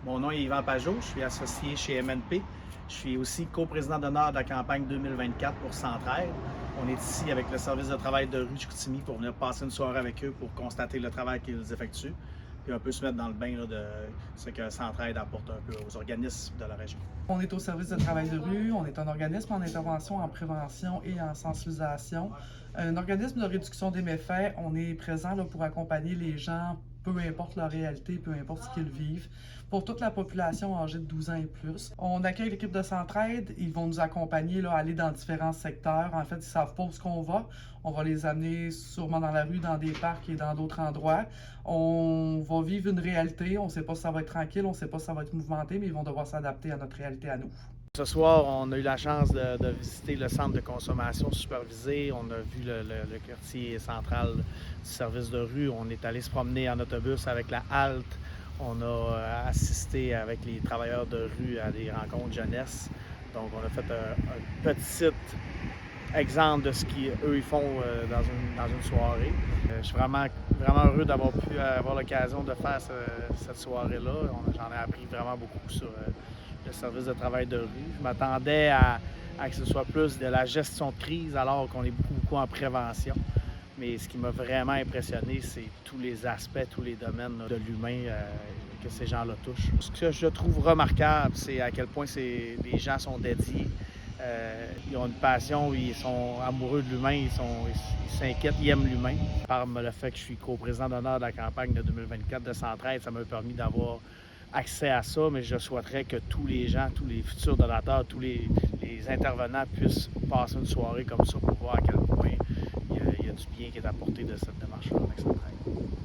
Mon nom est Yvan Pajot, je suis associé chez MNP. Je suis aussi coprésident d'honneur de la campagne 2024 pour Centraide. On est ici avec le service de travail de rue de Chicoutimi pour venir passer une soirée avec eux pour constater le travail qu'ils effectuent, puis un peu se mettre dans le bain là, de ce que Centraide apporte un peu aux organismes de la région. On est au service de travail de rue, on est un organisme en intervention en prévention et en sensibilisation. Un organisme de réduction des méfaits, on est présent là, pour accompagner les gens, peu importe leur réalité, peu importe ce qu'ils vivent, pour toute la population âgée de 12 ans et plus. On accueille l'équipe de Centraide, ils vont nous accompagner là, aller dans différents secteurs. En fait, ils ne savent pas où on va. On va les amener sûrement dans la rue, dans des parcs et dans d'autres endroits. On va vivre une réalité, on ne sait pas si ça va être tranquille, on ne sait pas si ça va être mouvementé, mais ils vont devoir s'adapter à notre réalité à nous. Ce soir, on a eu la chance de visiter le centre de consommation supervisé. On a vu le quartier central du service de rue. On est allé se promener en autobus avec la halte. On a assisté avec les travailleurs de rue à des rencontres jeunesse. Donc, on a fait un petit exemple de ce qu'eux ils font dans une soirée. Je suis vraiment heureux d'avoir pu avoir l'occasion de faire cette soirée-là. J'en ai appris vraiment beaucoup sur le service de travail de rue. Je m'attendais à que ce soit plus de la gestion de crise alors qu'on est beaucoup en prévention. Mais ce qui m'a vraiment impressionné, c'est tous les aspects, tous les domaines de l'humain que ces gens-là touchent. Ce que je trouve remarquable, c'est à quel point les gens sont dédiés. Ils ont une passion, ils sont amoureux de l'humain, ils s'inquiètent, ils aiment l'humain. Par le fait que je suis coprésident d'honneur de la campagne de 2024 de Centraide, ça m'a permis d'avoir accès à ça, mais je souhaiterais que tous les gens, tous les futurs donateurs, tous les intervenants puissent passer une soirée comme ça pour voir à quel point il y a du bien qui est apporté de cette démarche-là avec Centraide.